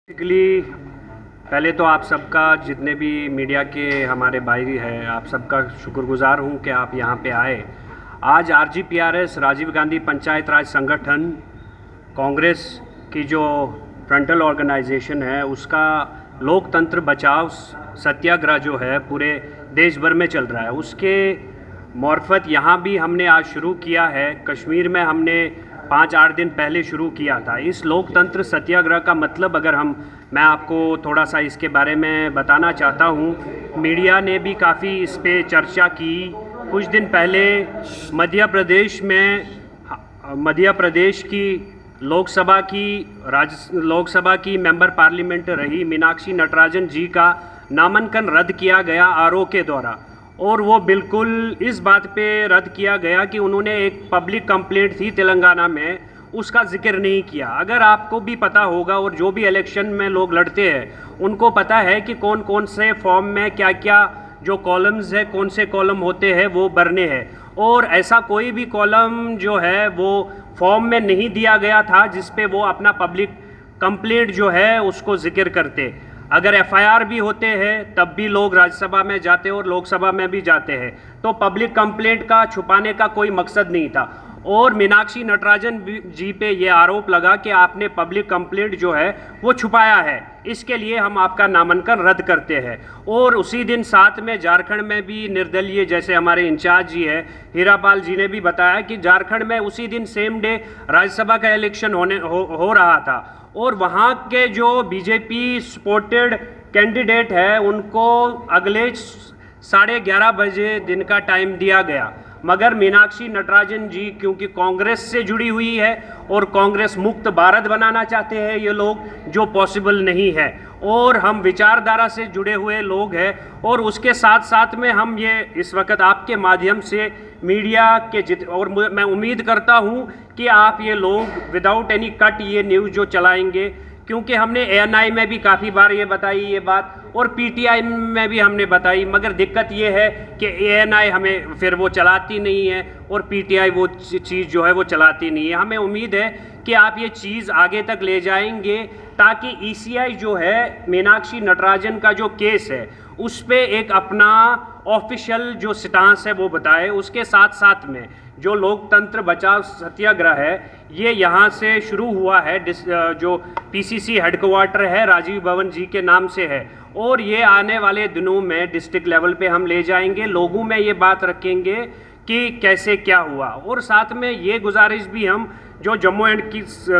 Basically पहले तो आप सबका, जितने भी मीडिया के हमारे भाई हैं, आप सबका शुक्रगुजार हूं कि आप यहां पे आए। आज RGPRS राजीव गांधी पंचायत राज संगठन कांग्रेस की जो फ्रंटल ऑर्गेनाइजेशन है, उसका लोकतंत्र बचाओ सत्याग्रह जो है पूरे देश भर में चल रहा है, उसके मार्फत यहाँ भी हमने आज शुरू किया है। कश्मीर में हमने 5-8 दिन पहले शुरू किया था। इस लोकतंत्र सत्याग्रह का मतलब अगर मैं आपको थोड़ा सा इसके बारे में बताना चाहता हूँ। मीडिया ने भी काफ़ी इस पे चर्चा की। कुछ दिन पहले मध्य प्रदेश की लोकसभा की मेंबर पार्लियामेंट रही मीनाक्षी नटराजन जी का नामांकन रद्द किया गया आरओ के द्वारा, और वो बिल्कुल इस बात पे रद्द किया गया कि उन्होंने एक पब्लिक कंप्लेंट थी तेलंगाना में, उसका जिक्र नहीं किया। अगर आपको भी पता होगा, और जो भी इलेक्शन में लोग लड़ते हैं उनको पता है कि कौन कौन से फॉर्म में क्या क्या जो कॉलम्स है, कौन से कॉलम होते हैं वो भरने हैं, और ऐसा कोई भी कॉलम जो है वो फॉर्म में नहीं दिया गया था जिस पे वो अपना पब्लिक कंप्लेंट जो है उसको जिक्र करते। अगर एफआईआर भी होते हैं तब भी लोग राज्यसभा में जाते और लोकसभा में भी जाते हैं, तो पब्लिक कंप्लेंट का छुपाने का कोई मकसद नहीं था। और मीनाक्षी नटराजन जी पे ये आरोप लगा कि आपने पब्लिक कंप्लेंट जो है वो छुपाया है, इसके लिए हम आपका नामांकन रद्द करते हैं। और उसी दिन साथ में झारखंड में भी निर्दलीय, जैसे हमारे इंचार्ज जी है हीरापाल जी ने भी बताया कि झारखंड में उसी दिन सेम डे राज्यसभा का इलेक्शन हो रहा था, और वहाँ के जो बीजेपी सपोर्टेड कैंडिडेट है उनको अगले 11:30 बजे दिन का टाइम दिया गया। मगर मीनाक्षी नटराजन जी क्योंकि कांग्रेस से जुड़ी हुई है और कांग्रेस मुक्त भारत बनाना चाहते हैं ये लोग, जो पॉसिबल नहीं है, और हम विचारधारा से जुड़े हुए लोग हैं, और उसके साथ साथ में हम ये इस वक्त आपके माध्यम से मीडिया के और मैं उम्मीद करता हूँ कि आप ये लोग विदाउट एनी कट ये न्यूज़ जो चलाएंगे, क्योंकि हमने ANI में भी काफ़ी बार ये बताई ये बात, और PTI में भी हमने बताई, मगर दिक्कत ये है कि ANI हमें फिर वो चलाती नहीं है और PTI वो चीज़ जो है वो चलाती नहीं है। हमें उम्मीद है कि आप ये चीज़ आगे तक ले जाएंगे ताकि ECI जो है मीनाक्षी नटराजन का जो केस है उस पे एक अपना ऑफिशियल जो स्टांस है वो बताए। उसके साथ साथ में जो लोकतंत्र बचाओ सत्याग्रह है ये यहाँ से शुरू हुआ है, जो PCC हेडक्वार्टर है राजीव भवन जी के नाम से है, और ये आने वाले दिनों में डिस्ट्रिक्ट लेवल पे हम ले जाएंगे, लोगों में ये बात रखेंगे कि कैसे क्या हुआ। और साथ में ये गुजारिश भी हम जो जम्मू एंड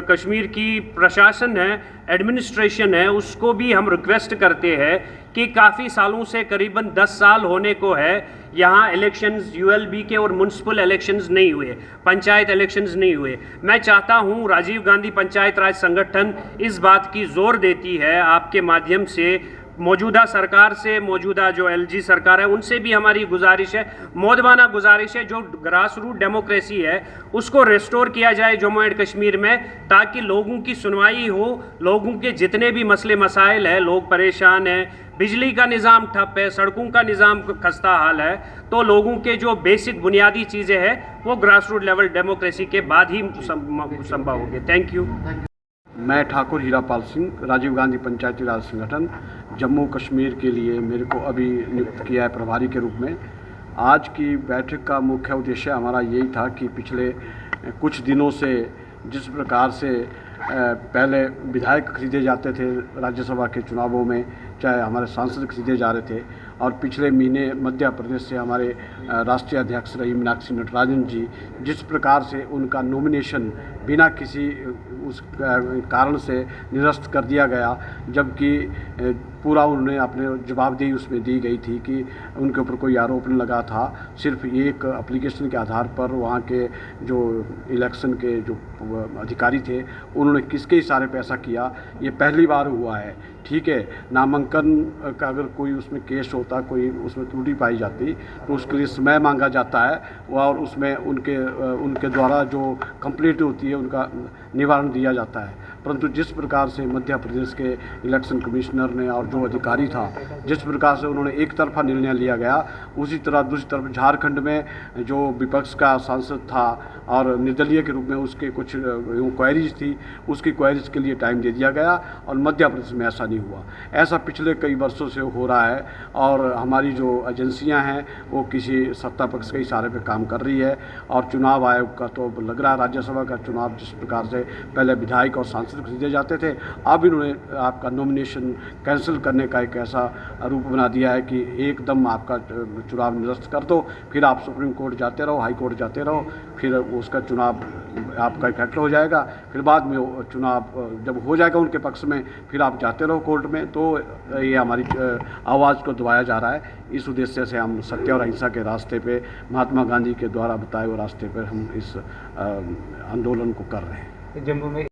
कश्मीर की प्रशासन है, एडमिनिस्ट्रेशन है, उसको भी हम रिक्वेस्ट करते हैं कि काफ़ी सालों से करीबन 10 साल होने को है यहाँ इलेक्शंस ULB के और म्यूनसिपल इलेक्शंस नहीं हुए, पंचायत इलेक्शंस नहीं हुए। मैं चाहता हूँ राजीव गांधी पंचायत राज संगठन इस बात की जोर देती है आपके माध्यम से, मौजूदा सरकार से, मौजूदा जो LG सरकार है उनसे भी हमारी गुजारिश है, मौदबाना गुजारिश है, जो ग्रास रूट डेमोक्रेसी है उसको रिस्टोर किया जाए जम्मू एंड कश्मीर में, ताकि लोगों की सुनवाई हो। लोगों के जितने भी मसले मसाइल है, लोग परेशान हैं, बिजली का निज़ाम ठप है, सड़कों का निज़ाम खस्ता हाल है, तो लोगों के जो बेसिक बुनियादी चीज़ें हैं वो ग्रास रूट लेवल डेमोक्रेसी के बाद ही संभव होंगे। Thank you. मैं ठाकुर हीरापाल सिंह, राजीव गांधी पंचायती राज संगठन जम्मू कश्मीर के लिए मेरे को अभी नियुक्त किया है प्रभारी के रूप में। आज की बैठक का मुख्य उद्देश्य हमारा यही था कि पिछले कुछ दिनों से जिस प्रकार से पहले विधायक खरीदे जाते थे राज्यसभा के चुनावों में, चाहे हमारे सांसद खरीदे जा रहे थे, और पिछले महीने मध्य प्रदेश से हमारे राष्ट्रीय अध्यक्ष रही मीनाक्षी नटराजन जी, जिस प्रकार से उनका नॉमिनेशन बिना किसी उस कारण से निरस्त कर दिया गया, जबकि पूरा उन्होंने अपने जवाबदेही उसमें दी गई थी कि उनके ऊपर कोई आरोप नहीं लगा था। सिर्फ एक एप्लीकेशन के आधार पर वहाँ के जो इलेक्शन के जो अधिकारी थे उन्होंने किसके इशारे पे ऐसा किया, ये पहली बार हुआ है। ठीक है, नामांकन का अगर कोई उसमें केस होता, कोई उसमें त्रुटि पाई जाती तो उसके लिए समय मांगा जाता है और उसमें उनके द्वारा जो कंप्लेंट होती है उनका निवारण दिया जाता है। परंतु जिस प्रकार से मध्य प्रदेश के इलेक्शन कमिश्नर ने और जो अधिकारी था, जिस प्रकार से उन्होंने एक तरफा निर्णय लिया गया, उसी तरह दूसरी तरफ झारखंड में जो विपक्ष का सांसद था और निर्दलीय के रूप में उसके कुछ क्वेरीज थी, उसकी क्वेरीज के लिए टाइम दे दिया गया और मध्य प्रदेश में ऐसा नहीं हुआ। ऐसा पिछले कई वर्षों से हो रहा है और हमारी जो एजेंसियां हैं वो किसी सत्ता पक्ष के इशारे पे काम कर रही है। और चुनाव आयोग का तो लग रहा है, राज्यसभा का चुनाव जिस प्रकार से पहले विधायक और सांसद खरीदे जाते थे, अब इन्होंने आपका नॉमिनेशन कैंसिल करने का एक ऐसा रूप बना दिया है कि एकदम आपका चुनाव निरस्त कर दो, फिर आप सुप्रीम कोर्ट जाते रहो, हाई कोर्ट जाते रहो, फिर उसका चुनाव आपका इफेक्ट हो जाएगा। फिर बाद में चुनाव जब हो जाएगा उनके पक्ष में, फिर आप जाते रहो कोर्ट में। तो ये हमारी आवाज़ को दबाया जा रहा है। इस उद्देश्य से हम सत्य और अहिंसा के रास्ते पे, महात्मा गांधी के द्वारा बताए हुए रास्ते पर हम इस आंदोलन को कर रहे हैं। जम्मू में